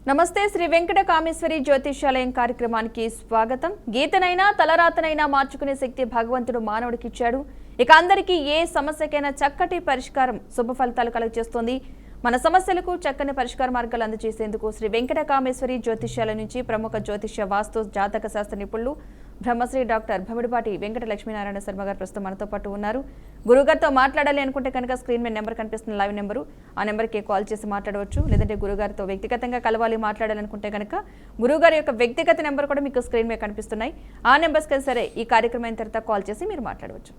నమస్తే శ్రీ వెంకట కామేశ్వరి జ్యోతిష్యాలయం కార్యక్రమానికి స్వాగతం. గీతనైనా తలరాతనైనా మార్చుకునే శక్తి భగవంతుడు మానవుడికి ఇచ్చాడు. ఇక అందరికీ ఏ సమస్యకైనా చక్కటి పరిష్కారం శుభ ఫలితాలు కలుగజేస్తుంది. మన సమస్యలకు చక్కని పరిష్కార మార్గాలు అందజేసేందుకు శ్రీ వెంకట కామేశ్వరి జ్యోతిష్యాలయం నుంచి ప్రముఖ జ్యోతిష్య వాస్తు జాతక శాస్త్ర నిపుణులు బ్రహ్మశ్రీ డాక్టర్ భమిడిపాటి వెంకట లక్ష్మీనారాయణ శర్మ గారు ప్రస్తుతం మనతో పాటు ఉన్నారు. గురుగారితో మాట్లాడాలి అనుకుంటే కనుక స్క్రీన్ మీద నెంబర్ కనిపిస్తున్న లైవ్ నెంబరు, ఆ నెంబర్కి కాల్ చేసి మాట్లాడవచ్చు. లేదంటే గురుగారితో వ్యక్తిగతంగా కలవాలి మాట్లాడాలనుకుంటే కనుక గురుగారి యొక్క వ్యక్తిగత నెంబర్ కూడా మీకు స్క్రీన్ మీద కనిపిస్తున్నాయి. ఆ నెంబర్స్కి సరే ఈ కార్యక్రమం అయిన తర్వాత కాల్ చేసి మీరు మాట్లాడవచ్చు.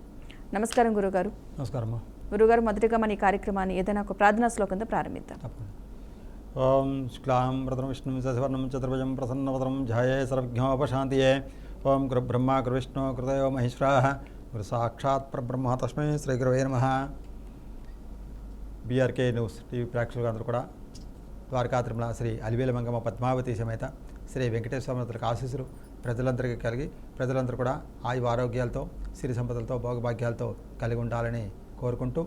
నమస్కారం గురుగారు. నమస్కారం గురుగారు, మొదటిగా మన ఈ కార్యక్రమాన్ని ఏదైనా ఒక ప్రార్థనా శ్లోకంతో ప్రారంభిద్దాం. ఓం శుక్లాం వరదం విష్ణుం సశివర్ణం చతుర్భుజం ప్రసన్నవదనం ధ్యాయే సర్వజ్ఞోపశాంతియే. ఓం గురు బ్రహ్మ గురు విష్ణు గురుదేవ మహేశ్వరః గురు సాక్షాత్ పరబ్రహ్మ తస్మై శ్రీ గురవే నమః. బీఆర్కే న్యూస్ టీవీ ప్రేక్షకులు అందరూ కూడా ద్వారకా తిరుమల శ్రీ అలివేలు మంగమ్మ పద్మావతి సమేత శ్రీ వెంకటేశ్వర ఆశీస్సులు ప్రజలందరికీ కలిగి ప్రజలందరూ కూడా ఆయు ఆరోగ్యాలతో సిరి సంపదలతో భోగభాగ్యాలతో కలిగి ఉండాలని కోరుకుంటూ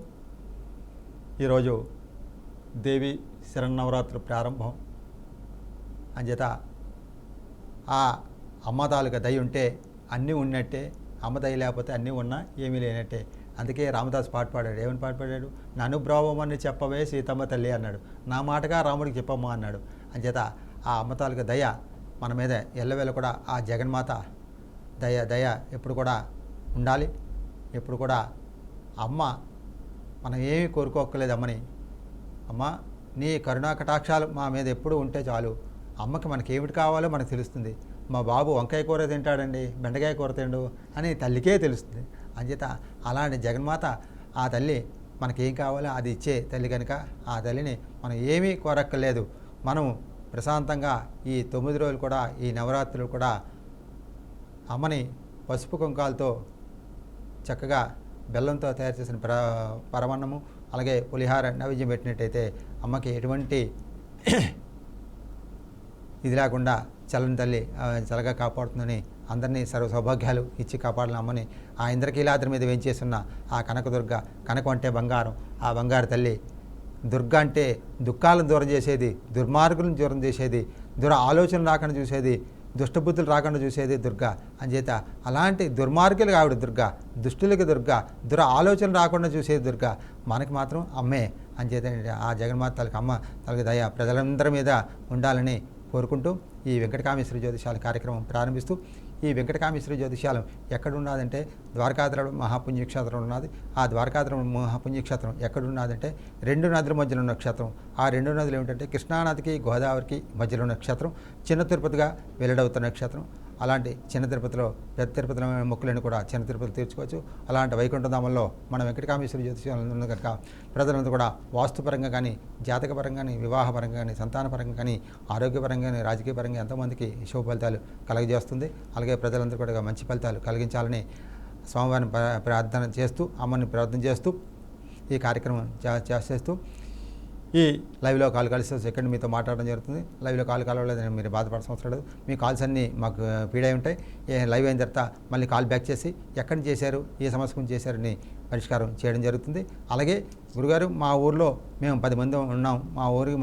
ఈరోజు దేవి శరన్నవరాత్రులు ప్రారంభం అంచేత ఆ అమ్మతాలుగా దయ ఉంటే అన్నీ ఉన్నట్టే, అమ్మ దయ లేకపోతే అన్నీ ఉన్నా ఏమీ లేనట్టే. అందుకే రామదాస్ పాట పాడాడు. ఏమని పాట పాడాడు? నన్ను బ్రావమని చెప్పవే సీతమ్మ తల్లి అన్నాడు, నా మాటగా రాముడికి చెప్పమ్మా అన్నాడు. అంచేత ఆ అమ్మతాలుగా దయ మన మీద ఎల్లవేళ కూడా ఆ జగన్మాత దయ ఎప్పుడు కూడా ఉండాలి. ఎప్పుడు కూడా అమ్మ మనం ఏమీ కోరుకోక్కర్లేదు అమ్మని. అమ్మ నీ కరుణా కటాక్షాలు మా మీద ఎప్పుడు ఉంటే చాలు. అమ్మకి మనకి ఏమిటి కావాలో మనకు తెలుస్తుంది. మా బాబు వంకాయ కూర తింటాడండి, బెండకాయ కూర తిండు అని తల్లికే తెలుస్తుంది. అంచేత అలాంటి జగన్మాత ఆ తల్లి మనకేం కావాలో అది ఇచ్చే తల్లి కనుక ఆ తల్లిని మనం ఏమీ కోరక్కర్లేదు. మనం ప్రశాంతంగా ఈ 9 రోజులు కూడా ఈ నవరాత్రులు కూడా అమ్మని పసుపు కుంకాలతో చక్కగా బెల్లంతో తయారు చేసిన పరమన్నము అలాగే పులిహార నైవేద్యం పెట్టినట్టయితే అమ్మకి ఎటువంటి ఇది లేకుండా చల్లని తల్లి చల్లగా కాపాడుతుందని అందరినీ సర్వ సౌభాగ్యాలు ఇచ్చి కాపాడాలని అమ్మని ఆ ఇంద్రకీలాద్రి మీద వేయించేస్తున్న ఆ కనకదుర్గ, కనకం అంటే బంగారం, ఆ బంగారు తల్లి. దుర్గ అంటే దుఃఖాలను దూరం చేసేది, దుర్మార్గులను దూరం చేసేది, దుర ఆలోచనలు రాకుండా చూసేది, దుష్టబుద్ధులు రాకుండా చూసేది దుర్గ. అంచేత అలాంటి దుర్మార్గులకు ఆవిడ దుర్గ, దుష్టులకి దుర్గ, దుర ఆలోచనలు రాకుండా చూసేది దుర్గ. మనకి మాత్రం అమ్మే. అంచేత ఆ జగన్మాత తలకి అమ్మ తలకి దయ ప్రజలందరి మీద ఉండాలని కోరుకుంటూ ఈ వెంకటకామేశ్వరి జ్యోతిషాల కార్యక్రమం ప్రారంభిస్తూ, ఈ వెంకటకామేశ్వరి జ్యోతిషాలం ఎక్కడున్నదంటే ద్వారకాద్రి మహాపుణ్యక్షేత్రం ఉన్నది. ఆ ద్వారకాద్రి మహాపుణ్యక్షేత్రం ఎక్కడున్నదంటే 2 నదుల మధ్యలో ఉన్న క్షేత్రం. ఆ 2 నదులు ఏమిటంటే కృష్ణానదికి గోదావరికి మధ్యలో ఉన్న క్షేత్రం, చిన్న తిరుపతిగా వెల్లడవుతున్న క్షేత్రం. అలాంటి చిన్న తిరుపతిలో పెద్ద తిరుపతిలో మొక్కులను కూడా చిన్న తిరుపతి తీర్చుకోవచ్చు. అలాంటి వైకుంఠధామంలో మన వెంకటకామేశ్వరి జ్యోతిషాలం ఉంది కనుక ప్రజలంతా కూడా వాస్తుపరంగా కానీ, జాతకపరంగా కానీ, వివాహపరంగా కానీ, సంతానపరంగా కానీ, ఆరోగ్యపరంగా కానీ, రాజకీయపరంగా ఎంతోమందికి శుభ ఫలితాలు కలగజేస్తుంది. అలాగే ప్రజలందరూ కూడా మంచి ఫలితాలు కలిగించాలని స్వామివారిని ప్రార్థన చేస్తూ, అమ్మని ప్రార్థన చేస్తూ ఈ కార్యక్రమం చేస్తూ ఈ లైవ్లో కాల్ కలిసి సెకండ్ మీతో మాట్లాడడం జరుగుతుంది. లైవ్లో కాల్ కలవలేదని మీరు బాధపడాల్సిన అవసరం లేదు. మీ కాల్స్ అన్నీ మాకు ఫీడ్ అయి ఉంటాయి. లైవ్ అయిన తర్వాత మళ్ళీ కాల్ బ్యాక్ చేసి ఎక్కడి నుంచి చేశారు, ఏ సమస్య గురించి చేశారని పరిష్కారం చేయడం జరుగుతుంది. అలాగే గురుగారు మా ఊరిలో మేము 10 మంది ఉన్నాం,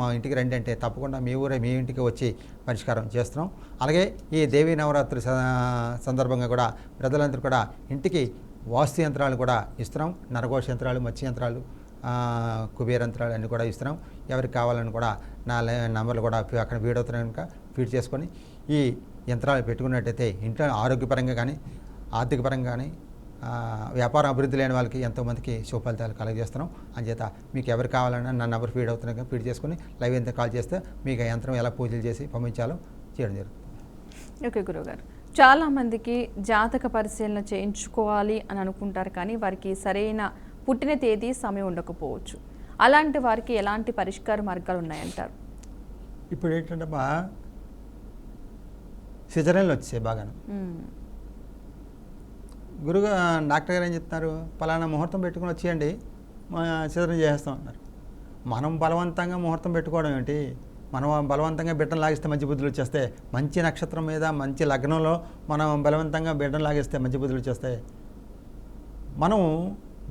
మా ఇంటికి రండి అంటే తప్పకుండా మీ ఊరే మీ ఇంటికి వచ్చి పరిష్కారం చేస్తున్నాం. అలాగే ఈ దేవీ నవరాత్రి సందర్భంగా కూడా ప్రజలందరూ కూడా ఇంటికి వాస్తు యంత్రాలు కూడా ఇస్తున్నాం. నరఘోష యంత్రాలు, మత్స్య యంత్రాలు, కుబేర యంత్రాలు అన్నీ కూడా ఇస్తున్నాం. ఎవరికి కావాలని కూడా నా నంబర్లు కూడా అక్కడ ఫీడ్ అవుతున్నాయి కనుక ఫీడ్ చేసుకొని ఈ యంత్రాలు పెట్టుకున్నట్టయితే ఇంట్లో ఆరోగ్యపరంగా కానీ, ఆర్థికపరంగా కానీ, వ్యాపార అభివృద్ధి లేని వాళ్ళకి ఎంతోమందికి శుభ ఫలితాలు కలగజేస్తున్నాం. అంచేత మీకు ఎవరు కావాలన్నా నా నంబర్ ఫీడ్ అవుతున్నాయి ఫీడ్ చేసుకొని లైవ్ ఎంత కాల్ చేస్తే మీకు ఆ యంత్రం ఎలా పూజలు చేసి పంపించాలో చేయడం జరుగుతుంది. ఓకే గురుగారు, చాలామందికి జాతక పరిశీలన చేయించుకోవాలి అని అనుకుంటారు, కానీ వారికి సరైన పుట్టిన తేదీ సమయం ఉండకపోవచ్చు. అలాంటి వారికి ఎలాంటి పరిష్కార మార్గాలు ఉన్నాయంటారు? ఇప్పుడు ఏంటంటే మా సిజరన్లు వచ్చాయి బాగాను. గురుగా డాక్టర్ గారు ఏం చెప్తున్నారు, పలానా ముహూర్తం పెట్టుకుని వచ్చేయండి సిజరన్ చేసేస్తాం అన్నారు. మనం బలవంతంగా ముహూర్తం పెట్టుకోవడం ఏంటి? మనం బలవంతంగా బిడ్డను లాగిస్తే మంచి బుద్ధులు వచ్చేస్తాయి. మంచి నక్షత్రం మీద మంచి లగ్నంలో మనం బలవంతంగా బిడ్డను లాగిస్తే మంచి బుద్ధులు వచ్చేస్తాయి. మనం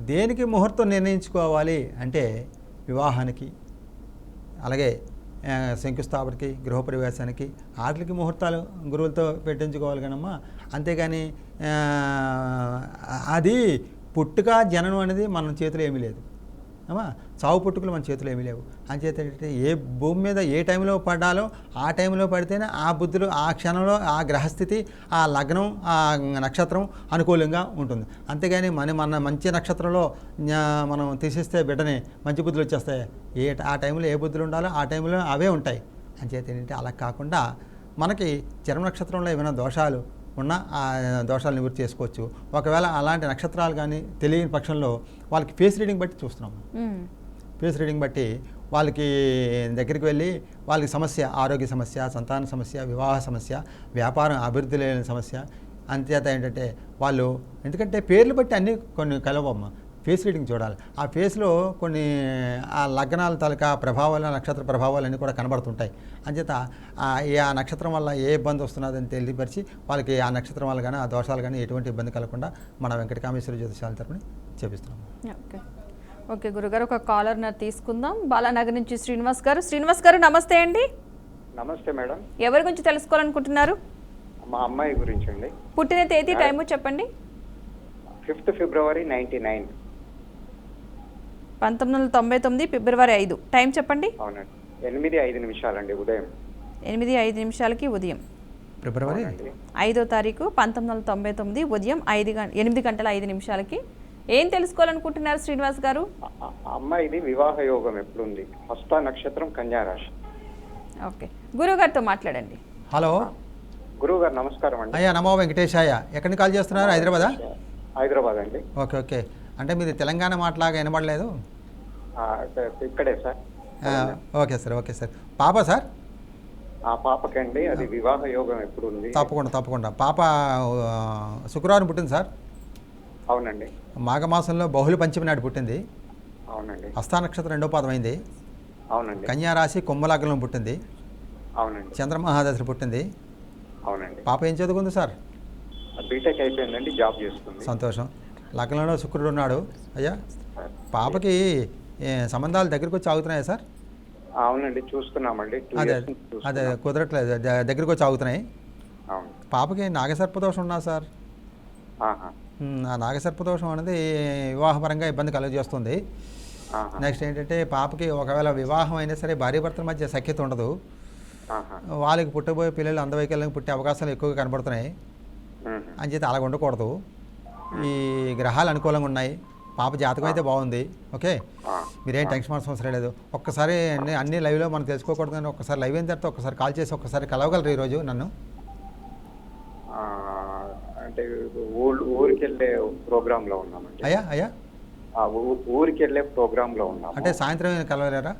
దేనికి ముహూర్తం నిర్ణయించుకోవాలి అంటే వివాహానికి, అలాగే శంకుస్థాపనకి గృహప్రవేశానికి వాటికి ముహూర్తాలు గురువులతో పెట్టించుకోవాలి కానమ్మా. అంతేగాని అది పుట్టుక జననం అనేది మన చేతిలో ఏమీ లేదు అమ్మా. చావు పుట్టుకలు మన చేతిలో ఏమీ లేవు. అంచేత ఏ భూమి మీద ఏ టైంలో పడాలో ఆ టైంలో పడితేనే ఆ బుద్ధులు ఆ క్షణంలో ఆ గ్రహస్థితి ఆ లగ్నం ఆ నక్షత్రం అనుకూలంగా ఉంటుంది. అంతేగాని మన మంచి నక్షత్రంలో మనం తీసేస్తే బిడ్డని మంచి బుద్ధులు వచ్చేస్తాయి. ఆ టైంలో ఏ బుద్ధులు ఉండాలో ఆ టైంలో అవే ఉంటాయి. అంచేత ఏంటంటే అలా కాకుండా మనకి జన్మ నక్షత్రంలో ఏమైనా దోషాలు ఉన్న ఆ దోషాలు నివృత్తి చేసుకోవచ్చు. ఒకవేళ అలాంటి నక్షత్రాలు కానీ తెలియని పక్షంలో వాళ్ళకి ఫేస్ రీడింగ్ బట్టి చూస్తున్నాము. ఫేస్ రీడింగ్ బట్టి వాళ్ళకి దగ్గరికి వెళ్ళి వాళ్ళకి సమస్య, ఆరోగ్య సమస్య, సంతాన సమస్య, వివాహ సమస్య, వ్యాపారం అభివృద్ధి లేని సమస్య. అంతేత ఏంటంటే వాళ్ళు ఎందుకంటే పేర్లు బట్టి అన్నీ కొన్ని కలవమ్మ. ఫేస్ రీడింగ్ చూడాలి. ఆ ఫేస్లో కొన్ని ఆ లగ్నాల తాలూకా ప్రభావాలు నక్షత్ర ప్రభావాలు అన్నీ కూడా కనబడుతుంటాయి. అంచేత ఆ నక్షత్రం వల్ల ఏ ఇబ్బంది వస్తున్నదని తెలియపరిచి వాళ్ళకి ఆ నక్షత్రం వల్ల కానీ ఆ దోషాలు కానీ ఎటువంటి ఇబ్బంది కలగకుండా మన వెంకటకామేశ్వర జ్యోతిషాల తరపున చేపిస్తున్నాం. ఓకే గురుగారు, ఒక కాలర్ తీసుకుందాం. బాలానగర్ నుంచి శ్రీనివాస్ గారు. శ్రీనివాస్ గారు నమస్తే అండి. నమస్తే మేడం. ఎవరి గురించి తెలుసుకోవాలనుకుంటున్నారు? మా అమ్మాయి గురించి అండి. పుట్టిన తేదీ టైము చెప్పండి. 5th February 1999. 1999 ఫిబ్రవరి 5. టైం చెప్పండి. అవునండి. 8:05 ఉదయం. 8:05 ఉదయం. ఫిబ్రవరి 5వ తారీఖు 1999 ఉదయం 8:05 ఏం తెలుసుకోవాలనుకుంటున్నారు శ్రీనివాస్ గారు? అమ్మాయిది వివాహ యోగం ఎప్పుడుంది? హస్త నక్షత్రం, కన్యా రాశి. ఓకే, గురువు గారితో మాట్లాడండి. హలో గురువు గారు నమస్కారం అండి. అయ్యా నమో వెంకటేశాయ. ఎక్కడి నుంచి కాల్ చేస్తున్నారు? హైదరాబాదా? హైదరాబాద్ అండి. Okay okay. అంటే మీది తెలంగాణ మాటలాగా వినబడలేదు. ఇక్కడే sir. Okay sir okay sir. పాప సార్? ఆ పాపకండి అది వివాహ యోగం ఎప్పుడు ఉంది? తప్పకుండా. పాప శుక్రవారం పుట్టింది సార్. అవునండి. మాఘమాసంలో బహుళ పంచమి నాడు పుట్టింది. అవునండి. హస్తా నక్షత్రం 2వ పాదం అయింది. అవునండి. కన్యా రాశి కుంభలగ్నం పుట్టింది. అవునండి. చంద్రమహాదశ పుట్టింది. అవునండి. పాప ఏం చదువుకుంది సార్? బీటెక్ అయిపోయిందండి, జాబ్ చేస్తుంది. సంతోషం. లగ్నంలో శుక్రుడు ఉన్నాడు. అయ్యా పాపకి సంబంధాలు దగ్గరికి వచ్చి ఆగుతున్నాయా సార్? అవునండి, చూస్తున్నామండి. అదే కుదరట్లేదు, దగ్గరికి వచ్చి ఆగుతున్నాయి. అవును. పాపకి నాగసర్పదోషం ఉన్నా సార్. ఆ నాగసర్పదోషం అనేది వివాహపరంగా ఇబ్బంది కలుగజేస్తుంది. నెక్స్ట్ ఏంటంటే పాపకి ఒకవేళ వివాహం అయినా సరే భార్యాభర్తల మధ్య సఖ్యత ఉండదు. వాళ్ళకి పుట్టబోయే పిల్లలు అందవైకల్యం పుట్టే అవకాశాలు ఎక్కువగా కనబడుతున్నాయి. అంచేత అలాగ ఉండకూడదు. ఈ గ్రహాలు అనుకూలంగా ఉన్నాయి. పాప జాతకం అయితే బాగుంది. ఓకే, మీరేం టెన్షన్ అవసరం లేదు. ఒక్కసారి అన్ని లైవ్లో మనం తెలుసుకోకూడదు కానీ ఒక్కసారి లైవ్ అయిన తర్వాత ఒక్కసారి కాల్ చేసి ఒక్కసారి కలవగలరు ఈరోజు నన్ను? అంటే ఊరికి వెళ్ళే ప్రోగ్రాంలో ఉన్నామండి. అయ్యా ఊరికి వెళ్ళే ప్రోగ్రాంలో ఉన్నాం. అంటే సాయంత్రం కలవలేరా?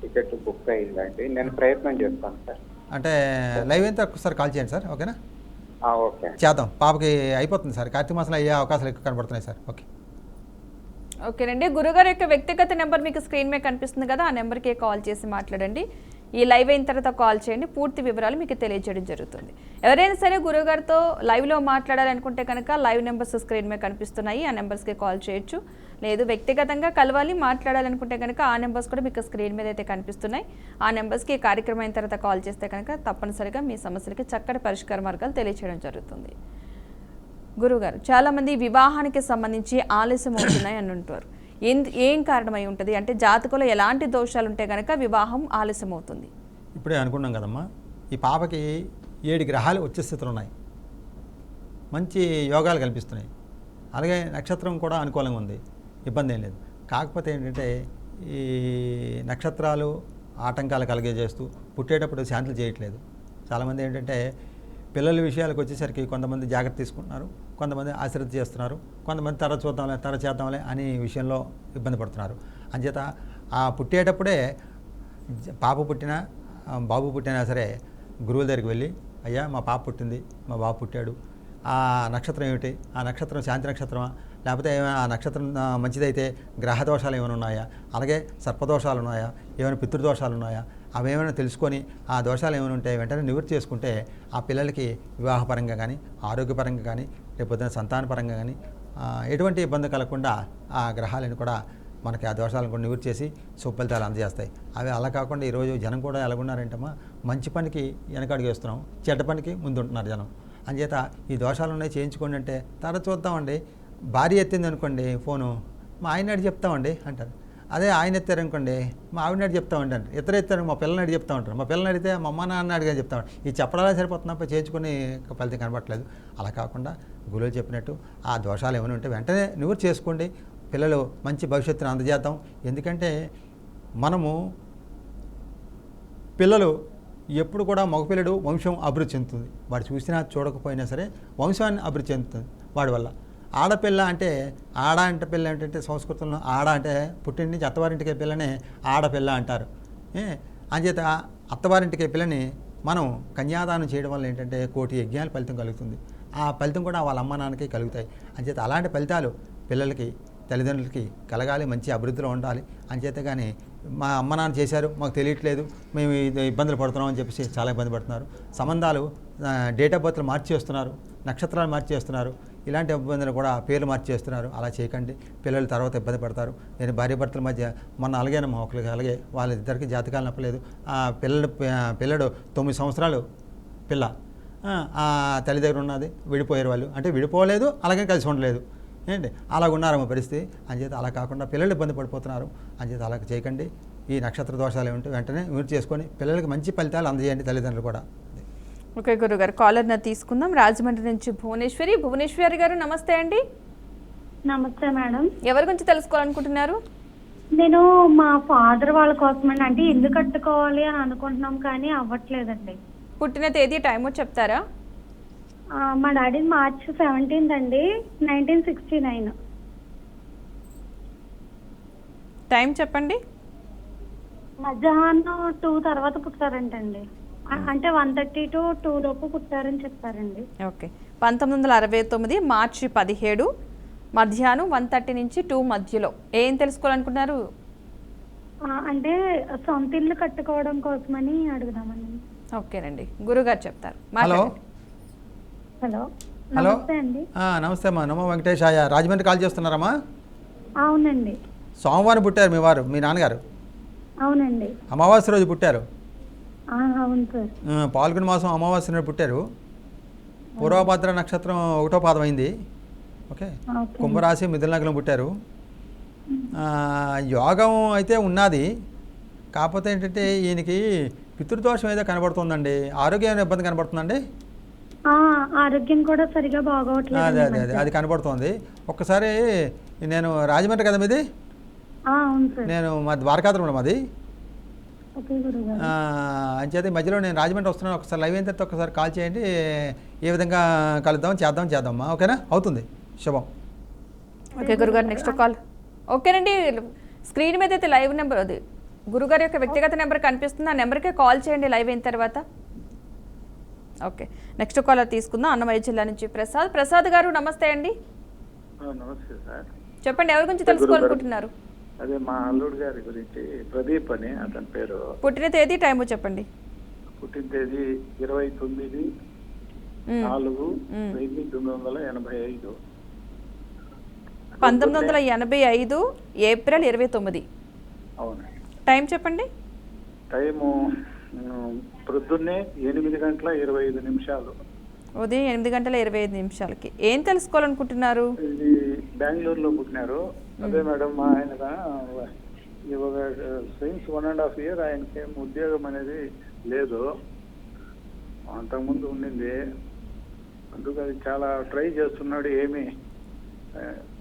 టికెట్ బుక్ అయిందండి. నేను ప్రయత్నం చేస్తాను సార్. అంటే లైవ్ అయిన తర్వాత ఒక్కసారి కాల్ చేయండి సార్. ఓకేనా? ఓకే, చేద్దాం. పాపకి అయిపోతుంది సార్. కార్తీక మాసంలో అయ్యే అవకాశాలు ఎక్కువ కనబడుతున్నాయి సార్. ఓకేనండి. గురుగారు యొక్క వ్యక్తిగత నెంబర్ మీకు స్క్రీన్ మీద కనిపిస్తుంది కదా, ఆ నెంబర్కి కాల్ చేసి మాట్లాడండి. ఈ లైవ్ అయిన తర్వాత కాల్ చేయండి, పూర్తి వివరాలు మీకు తెలియజేయడం జరుగుతుంది. ఎవరైనా సరే గురుగారితో లైవ్లో మాట్లాడాలనుకుంటే కనుక లైవ్ నెంబర్స్ స్క్రీన్ మీద కనిపిస్తున్నాయి, ఆ నెంబర్స్కి కాల్ చేయొచ్చు. లేదు వ్యక్తిగతంగా కలవాలి మాట్లాడాలనుకుంటే కనుక ఆ నెంబర్స్ కూడా మీకు స్క్రీన్ మీద అయితే కనిపిస్తున్నాయి. ఆ నెంబర్స్కి కార్యక్రమం అయిన తర్వాత కాల్ చేస్తే కనుక తప్పనిసరిగా మీ సమస్యలకి చక్కటి పరిష్కార మార్గాలు తెలియజేయడం జరుగుతుంది. గురుగారు, చాలామంది వివాహానికి సంబంధించి ఆలస్యం అవుతున్నాయి అని అంటారు. ఏం కారణమై ఉంటుంది? అంటే జాతకంలో ఎలాంటి దోషాలు ఉంటే కనుక వివాహం ఆలస్యం అవుతుంది? ఇప్పుడే అనుకున్నాం కదమ్మా, ఈ పాపకి 7 గ్రహాలు వచ్చే స్థితులు ఉన్నాయి. మంచి యోగాలు కల్పిస్తున్నాయి. అలాగే నక్షత్రం కూడా అనుకూలంగా ఉంది, ఇబ్బంది ఏం లేదు. కాకపోతే ఏంటంటే ఈ నక్షత్రాలు ఆటంకాలు కలిగజేస్తూ పుట్టేటప్పుడు శాంతులు చేయట్లేదు. చాలామంది ఏంటంటే పిల్లల విషయాలకు వచ్చేసరికి కొంతమంది జాగ్రత్త తీసుకుంటున్నారు, కొంతమంది అశ్రద్ధ చేస్తున్నారు, కొంతమంది తర చేద్దాంలే అని విషయంలో ఇబ్బంది పడుతున్నారు. అంచేత ఆ పుట్టేటప్పుడే పాప పుట్టినా బాబు పుట్టినా సరే గురువుల దగ్గరికి వెళ్ళి, అయ్యా మా పాప పుట్టింది, మా బాబు పుట్టాడు, ఆ నక్షత్రం ఏమిటి, ఆ నక్షత్రం శాంతి నక్షత్రమా, లేకపోతే ఆ నక్షత్రం మంచిదైతే గ్రహ దోషాలు ఏమైనా ఉన్నాయా, అలాగే సర్పదోషాలు ఉన్నాయా, ఏమైనా పితృదోషాలు ఉన్నాయా, అవేమైనా తెలుసుకొని ఆ దోషాలు ఏమైనా ఉంటే వెంటనే నివృత్తి చేసుకుంటే ఆ పిల్లలకి వివాహపరంగా కానీ ఆరోగ్యపరంగా కానీ రేపొద్దున సంతానపరంగా కానీ ఎటువంటి ఇబ్బంది కలగకుండా ఆ గ్రహాలను కూడా మనకి ఆ దోషాలను కూడా నివృత్తి చేసి సుఫలితాలు అందజేస్తాయి. అవి అలా కాకుండా ఈరోజు జనం కూడా ఎలాగున్నారంటమ్మా, మంచి పనికి వెనకడుగు వేస్తున్నాం, చెడ్డ పనికి ముందుంటున్నారు జనం. అంచేత ఈ దోషాలు ఉన్నాయి చేయించుకోండి అంటే తర్వాత చూద్దామండి. భార్య ఎత్తింది అనుకోండి ఫోను, మా ఆయన అడిగి చెప్తామండి అంటారు. అదే ఆయన ఎత్తారనుకోండి, మా ఆవిడని అడిగి చెప్తామండి అంటారు. ఇతర ఎత్తారు, మా పిల్లల్ని అడిగి చెప్తా ఉంటారు. మా పిల్లల్ని అడిగితే మా అమ్మ నాన్న అడిగా చెప్తామండి. ఈ చెప్పడాలే సరిపోతున్నప్పుడు చేయించుకుని ఫలితం కనబడట్లేదు. అలా కాకుండా గురువులు చెప్పినట్టు ఆ దోషాలు ఏమైనా ఉంటే వెంటనే నివృత్తి చేసుకోండి. పిల్లలు మంచి భవిష్యత్తును అందజేద్దాం. ఎందుకంటే మనము పిల్లలు ఎప్పుడు కూడా మగపిల్లడు వంశం అభివృద్ధి చెందుతుంది. వాడు చూసినా చూడకపోయినా సరే వంశాన్ని అభివృద్ధి చెందుతుంది వాడి వల్ల. ఆడపిల్ల అంటే ఆడ అంటే పిల్ల ఏంటంటే సంస్కృతంలో ఆడ అంటే పుట్టింటి నుంచి అత్తవారింటికి పిల్లనే ఆడపిల్ల అంటారు. అంచేత అత్తవారింటికి పిల్లని మనం కన్యాదానం చేయడం వల్ల ఏంటంటే కోటి యజ్ఞాల ఫలితం కలుగుతుంది. ఆ ఫలితం కూడా వాళ్ళ అమ్మ నాన్నకి కలుగుతాయి. అంచేత అలాంటి ఫలితాలు పిల్లలకి తల్లిదండ్రులకి కలగాలి, మంచి అభివృద్ధిలో ఉండాలి. అంచేత కానీ మా అమ్మ నాన్న చేశారు మాకు తెలియట్లేదు, మేము ఇబ్బందులు పడుతున్నాం అని చెప్పేసి చాలా ఇబ్బంది పడుతున్నారు. సంబంధాలు డేట్ ఆఫ్ బర్త్లు మార్చేస్తున్నారు, నక్షత్రాలు మార్చేస్తున్నారు, ఇలాంటి ఇబ్బందులు కూడా పేర్లు మార్చేస్తున్నారు. అలా చేయకండి, పిల్లలు తర్వాత ఇబ్బంది పడతారు. నేను భార్యాభర్తల మధ్య మొన్న అలాగేనమ్మా ఒకరికి అలాగే వాళ్ళిద్దరికి జాతకాలు నప్పలేదు. ఆ పిల్లడు 9 సంవత్సరాలు పిల్ల ఆ తల్లి దగ్గర ఉన్నది, విడిపోయారు వాళ్ళు. అంటే విడిపోలేదు, అలాగే కలిసి ఉండలేదు. ఏంటి అలాగ ఉన్నారమ్మ పరిస్థితి. అంచేత అలా కాకుండా పిల్లలు ఇబ్బంది పడిపోతున్నారు. అంచేత అలా చేయకండి. ఈ నక్షత్ర దోషాలు ఏమిటి వెంటనే మీరు చేసుకొని పిల్లలకి మంచి ఫలితాలు అందజేయండి తల్లిదండ్రులు కూడా. ఓకే గురుగారు, కాలర్ని తీసుకుందాం. రాజమండ్రి నుంచి భువనేశ్వరి గారు నమస్తే అండి. నమస్తే మేడం. ఎవరి గురించి తెలుసుకోవాలనుకుంటున్నారు? నేను మా ఫాదర్ వాళ్ళ కోసమండి, అంటే ఇల్లు కట్టుకోవాలి అని అనుకుంటున్నాం కానీ అవ్వట్లేదండి. పుట్టిన తేదీ టైము చెప్తారా? మా డాడీ మార్చ్ 17 అండి, 1969. టైం చెప్పండి. మధ్యాహ్నం 2 తర్వాత పుట్టారంటండి. అంటే 1:30 to 2 లోపు పుట్టారని చెప్పారండి. ఓకే, 1969 మార్చి 17 మధ్యాహ్నం 1:30 నుంచి 2 మధ్యలో. ఏం తెలుసుకోవాలనుకున్నారు? అంటే సొంత ఇల్లు కట్టుకోవడం కోసమని అడుగుదామండి. ఓకేనండి, గురుగారు చెప్తారు. హలో హలో హలో నమస్తే అండి. నమస్తే అమ్మా. నమో వెంకటేశాయ. రాజమండ్రి కాల్ చేస్తున్నారమ్మా? అవునండి. సోమవారం పుట్టారు మీ వారు, మీ నాన్నగారు? అవునండి. అమావాస్య రోజు పుట్టారు. అవును సార్. పాల్గొన మాసం అమావాస్య రోజు పుట్టారు. పూర్వభద్ర నక్షత్రం 1వ పాదం అయింది. ఓకే, కుంభరాశి మిథున లగ్నం పుట్టారు. యోగం అయితే ఉన్నది, కాకపోతే ఏంటంటే ఈయనకి పితృదోషం ఏదో కనబడుతుందండి. ఆరోగ్యం ఇబ్బంది కనబడుతుందండి. ఆరోగ్యం కూడా సరిగా బాగోట్లేదు. అదే అదే అదే అది కనబడుతోంది. ఒక్కసారి నేను రాజమండ్రి కదా మీది? అవును సార్. నేను మా ద్వారకాద్రంలో మాది. ఓకే గురుగారు. అంచేత ఈ మధ్యలో నేను రాజమండ్రి వస్తున్నాను. ఒకసారి లైవ్ అయిన తర్వాత ఒకసారి కాల్ చేయండి. ఏ విధంగా కలుద్దాం చేద్దామా? ఓకేనా? అవుతుంది. శుభం. ఓకే గురుగారు, నెక్స్ట్ కాల్. ఓకేనండి, స్క్రీన్ మీద అయితే లైవ్ నెంబర్, అది గురుగారి యొక్క వ్యక్తిగత నెంబర్ కనిపిస్తుంది. ఆ నెంబర్కే కాల్ చేయండి లైవ్ అయిన తర్వాత. ఓకే, నెక్స్ట్ కాలర్ తీసుకుందాం. అన్నమయ్య జిల్లా నుంచి ప్రసాద్ గారు నమస్తే అండి. నమస్తే సార్. చెప్పండి, ఎవరి గురించి తెలుసుకోవాలనుకుంటున్నారు? అదే మా అల్లుడు గారి గురించి, ప్రదీప్ అని అతని పేరు. పుట్టిన తేదీ టైము చెప్పండి. పుట్టిన తేదీ 29/4/1985. 1985 ఏప్రిల్ 29. అవునండి. టైం చెప్పండి. టైము ప్రొద్దున్నే 8:25. ఉదయం 8:25. ఏం తెలుసుకోవాలనుకుంటున్నారు? ఇది బెంగళూరులో పుట్టినారు. అదే మేడం, మా ఆయన సిన్స్ 1.5 year ఆయనకి ఉద్యోగం అనేది లేదు, అంతకుముందు ఉండింది. అందుకు అది చాలా ట్రై చేస్తున్నాడు, ఏమీ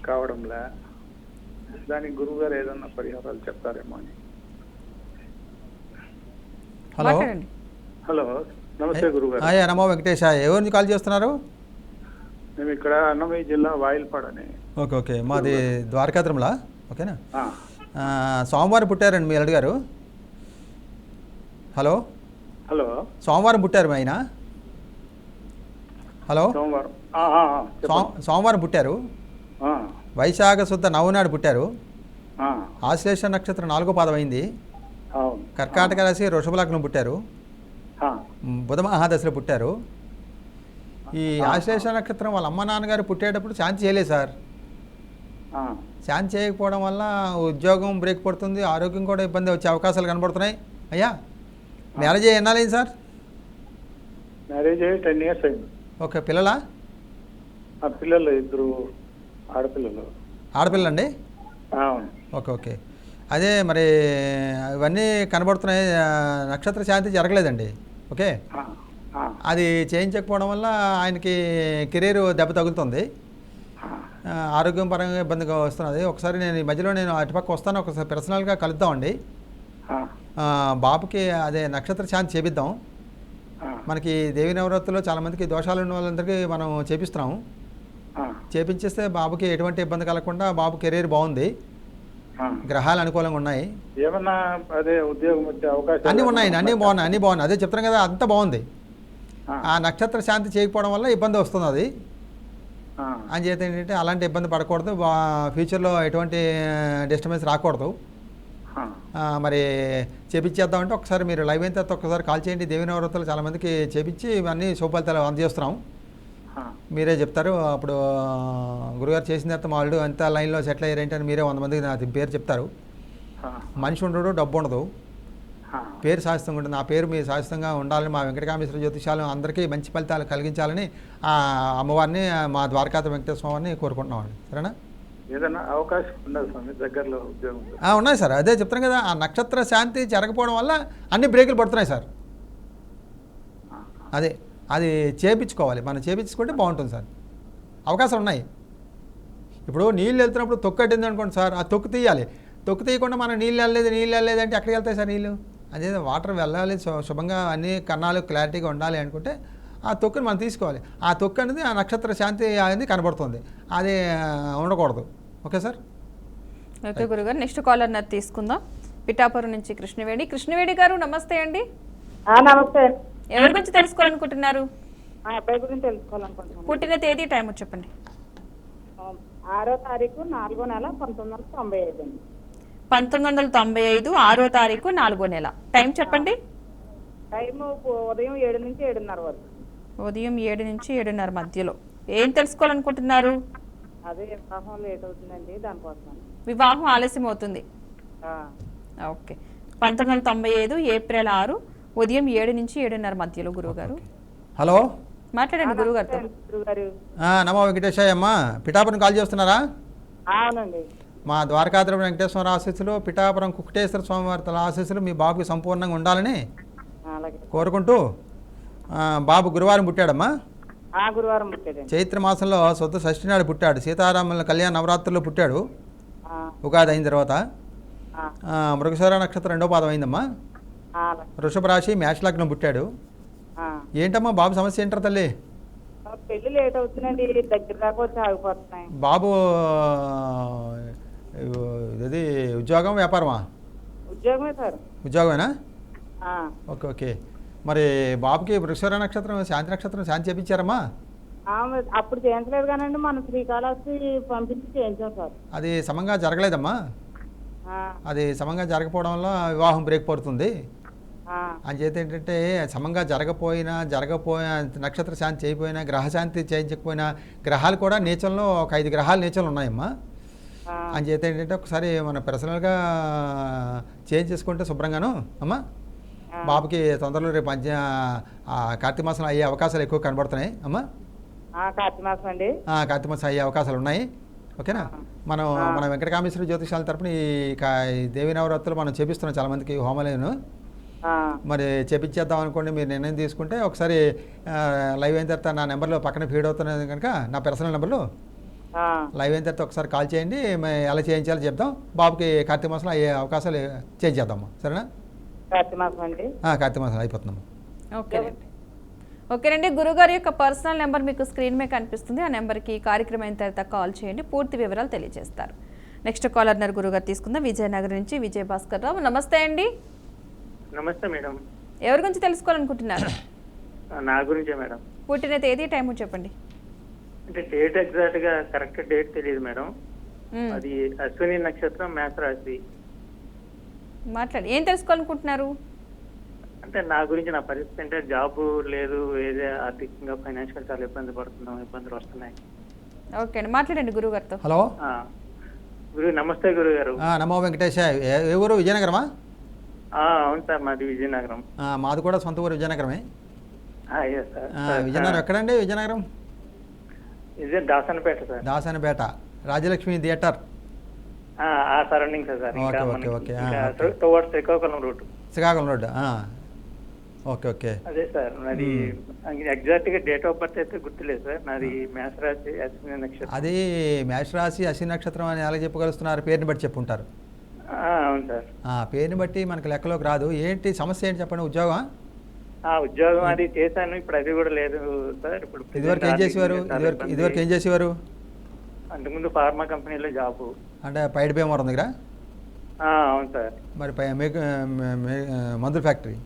కావడంలే. దానికి గురువు గారు ఏదన్నా పరిహారాలు చెప్తారేమో అని. హలో హలో నమస్తే గురుగారు. నమో వెంకటేశాయ. ఎవరిని కాల్ చేస్తున్నారు? మేము ఇక్కడ అన్నమయ్య జిల్లా వాయిల్పాడని. ఓకే, మాది ద్వారకాద్రంలా. ఓకేనా? సోమవారం పుట్టారండి మీ అల్లుడు గారు. హలో సోమవారం పుట్టారు ఆయన. హలో సోమవారం పుట్టారు. వైశాఖ శుద్ధ నవనాడు పుట్టారు. ఆశ్లేష నక్షత్రం 4వ పాదం అయింది. కర్కాటక రాశి వృషభ లగ్నం పుట్టారు. బుధ మహాదశలో పుట్టారు. ఈ ఆశ్లేష నక్షత్రం వాళ్ళ అమ్మ నాన్నగారు పుట్టేటప్పుడు శాంతి చేయలేదు సార్. ఆ, శాంతి చేయకపోవడం వల్ల ఉద్యోగం బ్రేక్ పడుతుంది, ఆరోగ్యం కూడా ఇబ్బంది వచ్చే అవకాశాలు కనబడుతున్నాయి. అయ్యా మ్యారేజ్ ఎన్నాలేదు సార్? మ్యారేజ్ అయ్యి 10 years అయింది. ఓకే, పిల్లలా? ఆ పిల్లలు 2 ఆడపిల్లలు. ఆడపిల్లండి? అవును. Okay okay. అదే మరి ఇవన్నీ కనబడుతున్నాయి, నక్షత్ర శాంతి జరగలేదండి. ఓకే, ఆ, ఆ, అది చేయించకపోవడం వల్ల ఆయనకి కెరీర్ దెబ్బ తగులుతుంది, ఆ, ఆరోగ్యం పరంగా ఇబ్బందిగా వస్తున్నది. ఒకసారి నేను ఈ మధ్యలో నేను అటుపక్క వస్తాను, ఒకసారి పర్సనల్గా కలుద్దామండి. ఆ, బాబుకి అదే నక్షత్ర శాంతి చేపిద్దాం. ఆ, మనకి దేవి నవరాత్రుల్లో చాలామందికి దోషాలు ఉన్న వాళ్ళందరికీ మనం చేపిస్తున్నాము. ఆ, చేపించేస్తే బాబుకి ఎటువంటి ఇబ్బంది కలగకుండా బాబు కెరీర్ బాగుంది, ఆ. గ్రహాలు అనుకూలంగా ఉన్నాయి, ఏమన్నా అదే ఉద్యోగం వచ్చే అవకాశం అన్నీ ఉన్నాయండి, అన్నీ బాగున్నాయి. అదే చెప్తున్నాను కదా, అంతా బాగుంది. ఆ నక్షత్ర శాంతి చేయకపోవడం వల్ల ఇబ్బంది వస్తుంది. అది అని చేత ఏంటంటే అలాంటి ఇబ్బంది పడకూడదు, ఫ్యూచర్లో ఎటువంటి డిస్టర్బెన్స్ రాకూడదు. మరి చేపించేద్దామంటే ఒకసారి మీరు లైవ్ అయిన తర్వాత ఒకసారి కాల్ చేయండి. దేవి నవరాత్రులు చాలామందికి చేపించి ఇవన్నీ శుభఫలితాలు అందజేస్తున్నాం. మీరే చెప్తారు అప్పుడు గురుగారు చేసిన తర్వాత మా వాళ్ళు ఎంత లైన్లో సెటిల్ అయ్యారు ఏంటని మీరే 100 మందికి నా పేరు చెప్తారు. మనిషి ఉండడు, డబ్బు ఉండదు, పేరు శాశ్వతంగా ఉంటుంది. ఆ పేరు మీరు శాశ్వతంగా ఉండాలని మా వెంకటకామేశ్వర జ్యోతిషాలు అందరికీ మంచి ఫలితాలు కలిగించాలని ఆ అమ్మవారిని, మా ద్వారకాత వెంకటేశ్వర స్వామిని కోరుకుంటున్నామండి. సరేనా? ఏదైనా అవకాశం ఉండదు స్వామి, దగ్గరలో ఉద్యోగం? ఉన్నాయి సార్, అదే చెప్తాను కదా, ఆ నక్షత్ర శాంతి జరగకపోవడం వల్ల అన్ని బ్రేకులు పడుతున్నాయి సార్. అదే అది చేపించుకోవాలి, మనం చేపించుకుంటే బాగుంటుంది సార్. అవకాశాలు ఉన్నాయి. ఇప్పుడు నీళ్ళు వెళ్తున్నప్పుడు తొక్కు కట్టింది అనుకోండి సార్, ఆ తొక్కు తీయాలి. తొక్కు తీయకుండా మనం నీళ్ళు వెళ్ళలేదు అంటే ఎక్కడికి వెళ్తాయి సార్ నీళ్ళు? అదే వాటర్ వెళ్ళాలి, శుభంగా అన్ని కన్నాలు క్లారిటీగా ఉండాలి అనుకుంటే ఆ తొక్కుని మనం తీసుకోవాలి. ఆ తొక్కు అనేది ఆ నక్షత్ర శాంతి అనేది కనబడుతుంది, అది ఉండకూడదు. Okay sir? ఓకే గురుగారు, నెక్స్ట్ కాలర్ తీసుకుందాం. పిఠాపురం నుంచి కృష్ణవేణి గారు నమస్తే అండి. నమస్తే. ఎవరి గురించి తెలుసుకోవాలనుకుంటున్నారు? మా అబ్బాయి గురించి తెలుసుకోవాలనుకుంటున్నాను. పుట్టిన తేదీ, టైం చెప్పండి. 6వ తారీఖు 4వ నెల 1995 అండి. 1995 6వ తారీఖు 4వ నెల. టైం చెప్పండి. టైము ఉదయం 7 నుంచి 7:30 వరకు. ఉదయం 7 నుంచి 7:30 మధ్యలో. ఏం తెలుసుకోవాలనుకుంటున్నారు? అదే వివాహం లేట్ అవుతుందండి, దానికోసం. వివాహం ఆలస్యం అవుతుంది. ఓకే. 1995 ఏప్రిల్ 6 ఉదయం 7 నుంచి 7:30 మధ్యలో. గురువుగారు హలో, మాట్లాడండి గురువుగారితో. గురుగారు. నమో వెంకటేశయ్య అమ్మ, పిఠాపురం కాల్ చేస్తున్నారా? అవునండి. మా ద్వారకాద్రి వెంకటేశ్వర ఆశీస్సులు, పిఠాపురం కుక్కటేశ్వర స్వామివారి తల ఆశీస్సులు మీ బాబుకి సంపూర్ణంగా ఉండాలని అలాగే కోరుకుంటూ, బాబు గురువారం పుట్టాడమ్మా. గురువారం పుట్టాడండి. చైత్ర మాసంలో శుద్ధ షష్ఠి నాడు పుట్టాడు. సీతారాముల కళ్యాణ నవరాత్రుల్లో పుట్టాడు, ఉగాది అయిన తర్వాత. మృగశిర నక్షత్రం 2వ పాదం అయిందమ్మా. వృషభ రాశి, మేష లగ్నం పుట్టాడు. ఏంటమ్మా బాబు సమస్య ఏంటారు తల్లి? పెళ్లి లేట్ అవుతుందండి, దగ్గర దాకా వచ్చి ఆగిపోతున్నాయి. బాబు ఇది ఉద్యోగం వ్యాపారమా? ఉద్యోగమే సార్. ఉద్యోగమేనా? Okay okay. మరి బాబుకి వృషభ నక్షత్రం శాంతి చేయించారమ్మా? అప్పుడు చేయించలేదు కానండి, మన శ్రీకాళహస్తి పంపించి చేయించాం సార్. అది సమంగా జరగలేదమ్మా. అది సమంగా జరగకపోవడం వల్ల వివాహం బ్రేక్ పడుతుంది. అని చేత ఏంటంటే సమంగా జరగపోయినా నక్షత్ర శాంతి చేయకపోయినా, గ్రహశాంతి చేయించకపోయినా, గ్రహాలు కూడా నేచర్లో ఒక 5 గ్రహాలు నేచర్లు ఉన్నాయమ్మా. అని చేత ఏంటంటే ఒకసారి మన పర్సనల్గా చేంజ్ చేసుకుంటే శుభ్రంగాను అమ్మా. బాబుకి తొందరలో రేపు కార్తీక మాసంలో అయ్యే అవకాశాలు ఎక్కువ కనబడుతున్నాయి అమ్మా. కార్తీక మాసం అండి. కార్తీక మాసం అయ్యే అవకాశాలు ఉన్నాయి. ఓకేనా? మన వెంకటకామేశ్వర జ్యోతిషాల తరపున ఈ దేవి నవరాత్రులు మనం చేపిస్తున్నాం చాలామందికి హోమాలయం. మరి చేపించేద్దాం అనుకోండి, మీరు నిర్ణయం తీసుకుంటే ఒకసారి లైవ్ అయిన తర్వాత నా నెంబర్లో పక్కన ఫీడ్ అవుతున్నది కనుక, నా పర్సనల్ నెంబర్లో లైవ్ అయిన తర్వాత ఒకసారి కాల్ చేయండి, ఎలా చేయించాలో చెప్దాం. బాబుకి కార్తీక మాసంలో అయ్యే అవకాశాలు చేయించేద్దామా. సరేనా? కార్తీక మాసం అండి. కార్తీక మాసం అయిపోతుందమ్మా. ఓకేనండి. గురుగారి యొక్క పర్సనల్ నెంబర్ మీకు స్క్రీన్ మీద కనిపిస్తుంది. ఆ నెంబర్కి కార్యక్రమం అయిన తర్వాత కాల్ చేయండి, పూర్తి వివరాలు తెలియజేస్తారు. నెక్స్ట్ కాలర్ గురుగారు తీసుకుందాం. విజయనగరం నుంచి విజయభాస్కర్ రావు. నమస్తే అండి. నమస్తే మేడం. ఎవరి గురించి తెలుసుకోవాలనుకుంటున్నారు? నా గురించే మేడం. పుట్టిన తేదీ, టైము చెప్పండి. అంటే డేట్ ఎగ్జాక్ట్ గా కరెక్ట్ డేట్ తెలియదు మేడం. అది అశ్విని నక్షత్రం, మేష రాశి. మాట్లాడి ఏం తెలుసుకోవాలనుకుంటున్నారు? అంటే నా గురించి, నా పరిస్థితి అంటే జాబ్ లేదు, ఏదే ఆర్థికంగా ఫైనాన్షియల్ చాలా ఇబ్బందులు వస్తున్నాయి. ఓకే అండి, మాట్లాడండి గురుగారితో. హలో, నమస్తే గురుగారు. నమో వెంకటేశ. ఏ ఊరు? విజయనగరమా? అవును సార్, మాది విజయనగరం. మాది కూడా సొంత ఊరు విజయనగరమే. yes sir. విజయనగరం ఎక్కడండి? విజయనగరం ఇదే దాసనపేట సార్. దాసనపేట, రాజలక్ష్మి థియేటర్. ఆ సరౌండింగ్స్ సార్. ఇంకా ఓకే, ఓకే, మనకి towards Srikakulam route. Srikakulam road. Okay, okay. అదే సార్, నాది ఎగ్జాక్ట్ గా డేట్ ఆఫ్ బర్త్ అయితే గుర్తులేదు సార్. నాది మేషరాశి అశ్విని నక్షత్రం. అది మేషరాశి అశ్విని నక్షత్రం అని ఎలా చెప్పగలుస్తున్నారు? పేరుని బట్టి చెప్పుంటారు. అవును సార్. పేరుని బట్టి మనకు లెక్కలోకి రాదు. ఏంటి సమస్య? ఏంటి చెప్పండి. ఉద్యోగం? ఉద్యోగం అది చేశాను, ఇప్పుడు అది కూడా లేదు సార్. ఇప్పుడు ఇదివరకు ఏం చేసేవారు? ఇదివరకు ఏం చేసేవారు? అంతకుముందు ఫార్మా కంపెనీలో జాబ్. అంటే పైడి భీమవరం దగ్గర? అవును సార్. మరి మందుల ఫ్యాక్టరీ?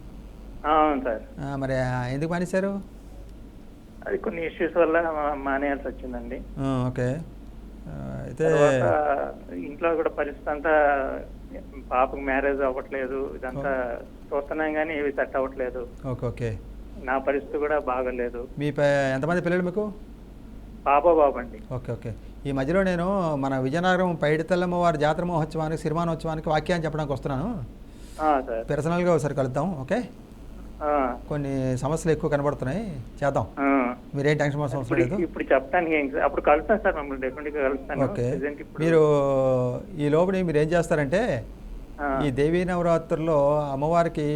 అవును సార్. మరి ఎందుకు మానేశారు? అది కొన్ని ఇష్యూస్ వల్ల మానేయాల్సి వచ్చిందండి. ఓకే. అయితే ఇంట్లో కూడా పరిస్థితి అంతా, పాపకు మ్యారేజ్ అవ్వట్లేదు, ఇదంతా చూస్తున్నాం కానీ ఏవి సెట్ అవ్వట్లేదు. Okay, okay. నా పరిస్థితి కూడా బాగలేదు. మీ ఎంతమంది పిల్లలు మీకు? పాప బాబు అండి. Okay, okay. ఈ మధ్యలో నేను మన విజయనగరం పైడితల్లమ్మ వారి జాతర మహోత్సవానికి, సిరిమానోత్సవానికి వాక్యాన్ని చెప్పడానికి వస్తున్నాను. సార్ పర్సనల్గా ఒకసారి కలుద్దాం. ఓకే. కొన్ని సమస్యలు ఎక్కువ కనబడుతున్నాయి, చేద్దాం. మీరేం టెన్షన్ అవసరం లేదు. ఇప్పుడు చెప్పడానికి అప్పుడు కలుస్తాను సార్, మమ్మల్ని డెఫినెట్గా కలుస్తాను. ఓకే. మీరు ఈ లోపల మీరు ఏం చేస్తారంటే, ఈ దేవీ నవరాత్రుల్లో అమ్మవారికి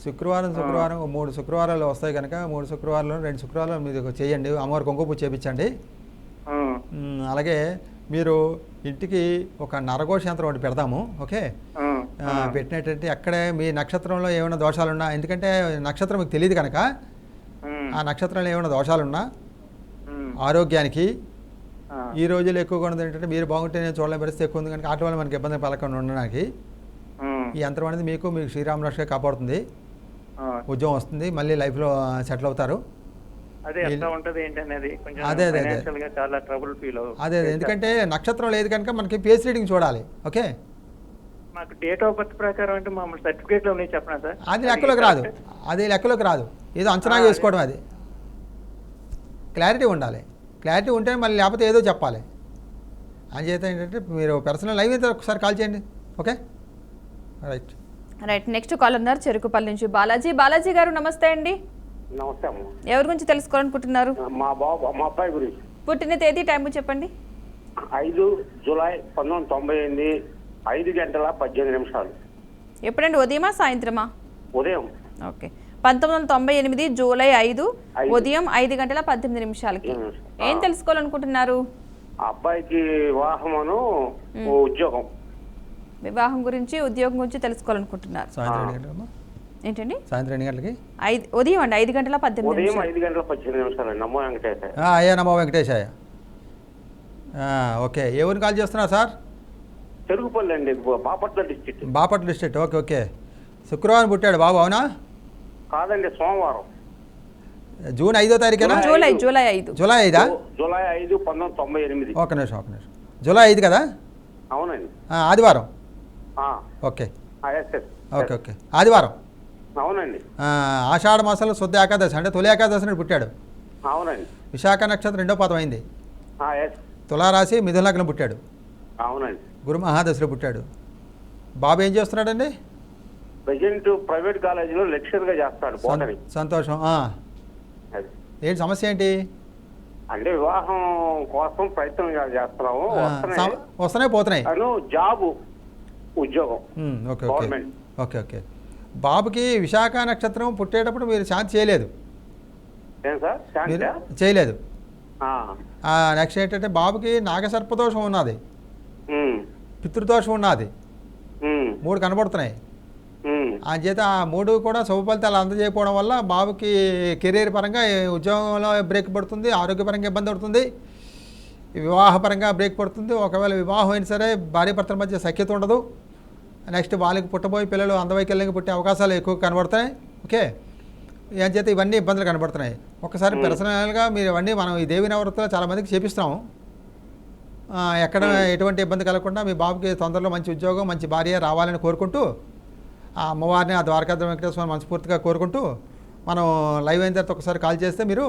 శుక్రవారం 3 శుక్రవారాలు వస్తాయి కనుక 3 శుక్రవారాలు 2 శుక్రవారాలు మీరు చేయండి. అమ్మవారి కుంకుమ పూజ చేయించండి. అలాగే మీరు ఇంటికి ఒక నరఘోష యంత్రం ఒకటి పెడదాము. ఓకే. పెట్టినట్టయితే అక్కడే మీ నక్షత్రంలో ఏమైనా దోషాలున్నా, ఎందుకంటే నక్షత్రం మీకు తెలియదు కనుక ఆ నక్షత్రంలో ఏమైనా దోషాలున్నా ఆరోగ్యానికి ఈ రోజుల్లో ఎక్కువగా ఉన్నది ఏంటంటే, మీరు బాగుంటే నేను చూడలేని పరిస్థితి ఎక్కువ ఉంది కనుక ఆటో వల్ల మనకి ఇబ్బంది పడకుండా ఉండడానికి ఈ యంత్రం అనేది మీకు శ్రీరామ రక్షగా కాపాడుతుంది. ఉద్యోగం వస్తుంది, మళ్ళీ లైఫ్లో సెటిల్ అవుతారు. అదే ఎందుకంటే నక్షత్రం లేదు కనుక మనకి పేస్ రీడింగ్ చూడాలి. ఓకే. మాకు డేట్ ఆఫ్ బర్త్ ప్రకారం అంటే మామూలు సర్టిఫికేట్లో ఉన్నాయి చెప్పనా సార్? అది లెక్కలోకి రాదు. ఏదో అంచనా వేసుకోవడం. అది క్లారిటీ ఉండాలి. క్లారిటీ ఉంటే మళ్ళీ లేకపోతే ఏదో చెప్పాలి. అంచేత ఏంటంటే మీరు పర్సనల్ లైవ్ అయితే ఒకసారి కాల్ చేయండి. Okay, right. నెక్స్ట్ కాల్ ఉన్నారు చెరుకుపల్లి నుంచి బాలాజీ గారు. నమస్తే అండి. నమస్తే అమ్మ. ఎవరి గురించి తెలుసుకోవాలనుకుంటున్నారు? మా అబ్బాయి గురించి. పుట్టిన తేదీ, టైం చెప్పండి. 5 జూలై 1998, 5:18. ఎప్పుడండి? ఉదయమా సాయంత్రమా? ఉదయం. ఓకే. 1998 జూలై 5 ఉదయం 5:18. ఏం తెలుసుకోవాలనుకుంటున్నారు? అబ్బాయికి వివాహమును ఉద్యోగం. వివాహం గురించి, ఉద్యోగం గురించి తెలుసుకోవాలనుకుంటున్నారు. ఏంటండి? సాయంత్రం 2 గంటలకి? ఉదయం అండి 5:18. ఉదయం 5:18 నమో వెంకటేశాయ. అయ్యా నమో వెంకటేశాయ. ఓకే. ఏ ఊరిని కాల్ చేస్తున్నారు సార్? చెరుకుపల్లి అండి, బాపట్ల డిస్ట్రిక్ట్. Okay, okay. శుక్రవారం పుట్టాడు బాబు, అవునా? కాదండి, సోమవారం. జూన్ 5వ తారీఖునా? జూలై 5. జూలై 5. జూలై 5, 1998. ఒక నిమిషం. జూలై 5 కదా? అవునండి. ఆదివారం. Okay, okay, okay. ఆదివారం. అవునండి. ఆషాఢ మాసంలో శుద్ధ ఏకాదశి అంటే తొలి ఏకాదశి నాడు పుట్టాడు. అవునండి. విశాఖ నక్షత్రం 2వ పాదం అయింది. తులారాశి మిథున లగ్నం పుట్టాడు. అవునండి. గురు మహాదశలో పుట్టాడు. బాబు ఏం చేస్తున్నాడండి? ప్రెజెంట్ ప్రైవేట్ కాలేజీలో లెక్చర్గా చేస్తాడు. సంతోషం. ఏంటి సమస్య ఏంటి? అంటే వివాహం కోసం ప్రయత్నం చేస్తున్నాము. వస్తున్నాయి పోతున్నాయి. జాబు, ఉద్యోగం. Okay, okay, okay, okay. బాబుకి విశాఖ నక్షత్రం పుట్టేటప్పుడు మీరు శాంతి చేయలేదు? చేయలేదు. నెక్స్ట్ ఏంటంటే బాబుకి నాగసర్పదోషం ఉన్నది, పితృదోషం ఉన్నది, 3 కనబడుతున్నాయి. చేత ఆ 3 కూడా శుభ ఫలితాలు అందజేయకపోవడం వల్ల బాబుకి కెరీర్ పరంగా ఉద్యోగంలో బ్రేక్ పడుతుంది, ఆరోగ్యపరంగా ఇబ్బంది పడుతుంది, వివాహపరంగా బ్రేక్ పడుతుంది. ఒకవేళ వివాహం అయినా సరే భార్యాభర్తల మధ్య సఖ్యత ఉండదు. నెక్స్ట్ వాళ్ళకి పుట్టబోయే పిల్లలు అందవైకల్యంగా పుట్టే అవకాశాలు ఎక్కువ కనబడుతున్నాయి. ఓకే. ఏం చేత ఇవన్నీ ఇబ్బందులు కనబడుతున్నాయి. ఒకసారి పర్సనల్గా మీరు ఇవన్నీ మనం ఈ దేవి నవరాత్రులు చాలామందికి చేపిస్తున్నాము. ఎక్కడ ఎటువంటి ఇబ్బంది కలగకుండా మీ బాబుకి తొందరలో మంచి ఉద్యోగం, మంచి భార్య రావాలని కోరుకుంటూ, ఆ అమ్మవారిని, ఆ ద్వారకాద్రి వెంకటేశ్వర మనస్ఫూర్తిగా కోరుకుంటూ మనం లైవ్ అయిన తర్వాత ఒకసారి కాల్ చేస్తే మీరు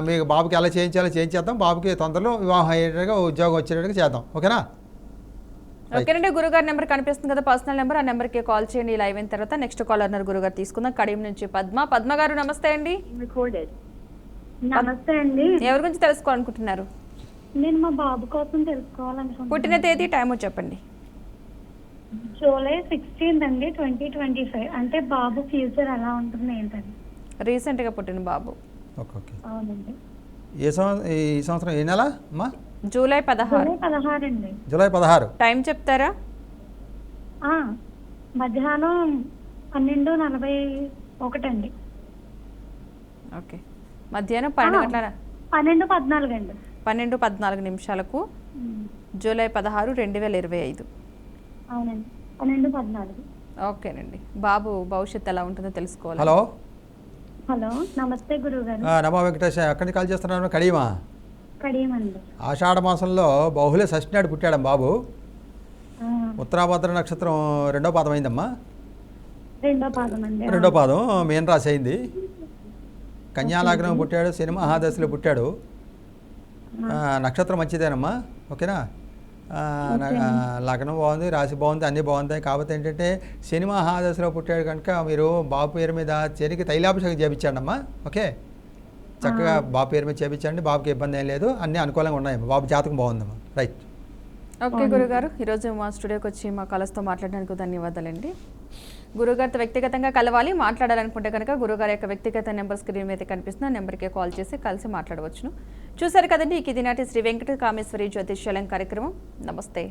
మీ బాబుకి ఎలా చేయించాలో చేయించేద్దాం. బాబుకి తొందరలో వివాహం అయ్యేటట్టుగా, ఉద్యోగం వచ్చేటట్టుగా చేద్దాం. ఓకేనా? ఓకేనండి, గురుగారి నెంబర్ కనిపిస్తుంది కదా, పర్సనల్ నెంబర్. ఆ నెంబర్కి కాల్ చేయండి లైవ్ అయిన తర్వాత. నెక్స్ట్ కాలర్ గురుగారు తీసుకుందాం. కడియం నుంచి పద్మ గారు నమస్తే అండి. నమస్తే అండి. ఎవరి గురించి తెలుసుకోవాలనుకుంటున్నారు? నేను మా బాబు కోసం తెలుసుకోవాలనుకుంటున్నాను. పుట్టిన తేదీ, టైము చెప్పండి. జూలై 16 అండి 2025. అంటే బాబు ఫ్యూచర్ ఎలా ఉంటుంది ఏంటండి? రీసెంట్గా పుట్టిన బాబు. ఓకే. అవునండి. ఈ సంవత్సరం ఏ నెల అమ్మా? జూలై 16. జూలై 16 అండి. జూలై 16. టైం చెప్తారా? మధ్యాహ్నం 12:41 అండి. ఓకే, మధ్యాహ్నం 12 గంటల 12:14 అండి. 12:14 నిమిషాలకు జూలై 16, 2025. అవునండి, 12:14. ఓకేనండి. బాబు భవిష్యత్తు ఎలా ఉంటుందో తెలుసుకోవాలి. హలో నమస్తే గురుగారు. నమో వెంకటేష్. ఎక్కడి నుంచి కాల్ చేస్తున్నాను? కడియమా? కడియమండి. ఆషాఢ మాసంలో బహుళ షష్ఠి నాడు పుట్టాడు బాబు. ఉత్తరాభద్ర నక్షత్రం 2వ పాదం అయిందమ్మా. 2వ పాదం అండి. 2వ పాదం మీన రాశి అయింది. కన్యాలగ్నం పుట్టాడు, శని మహాదశలో పుట్టాడు. నక్షత్రం మంచిదేనమ్మా. ఓకేనా? లగ్నం బాగుంది, రాశి బాగుంది, అన్నీ బాగుంటాయి. కాకపోతే ఏంటంటే శని మహాదశలో పుట్టాడు కనుక మీరు బాబు పేరు మీద శనికి తైలాభిషేకం చేయించండి అమ్మా. ఓకే, చక్కగా బాబు పేరు మీద చేయించండి. బాబుకి ఇబ్బంది ఏం లేదు, అన్నీ అనుకూలంగా ఉన్నాయమ్మా. బాబు జాతకం బాగుందమ్మా. రైట్. ఓకే గురుగారు, ఈరోజు మా స్టూడియోకి వచ్చి మా కాలర్స్తో మాట్లాడడానికి ధన్యవాదాలండి. గురుగారితో వ్యక్తిగతంగా కలవాలి, మాట్లాడాలనుకుంటే కనుక గురుగారి యొక్క వ్యక్తిగత నెంబర్ స్క్రీన్ మీద కనిపిస్తున్న నెంబర్కి కాల్ చేసి కలిసి మాట్లాడవచ్చును. చూశారు కదండి, ఇది నాటి శ్రీ వెంకట కామేశ్వరి జ్యోతిష్యాలయం కార్యక్రమం. నమస్తే.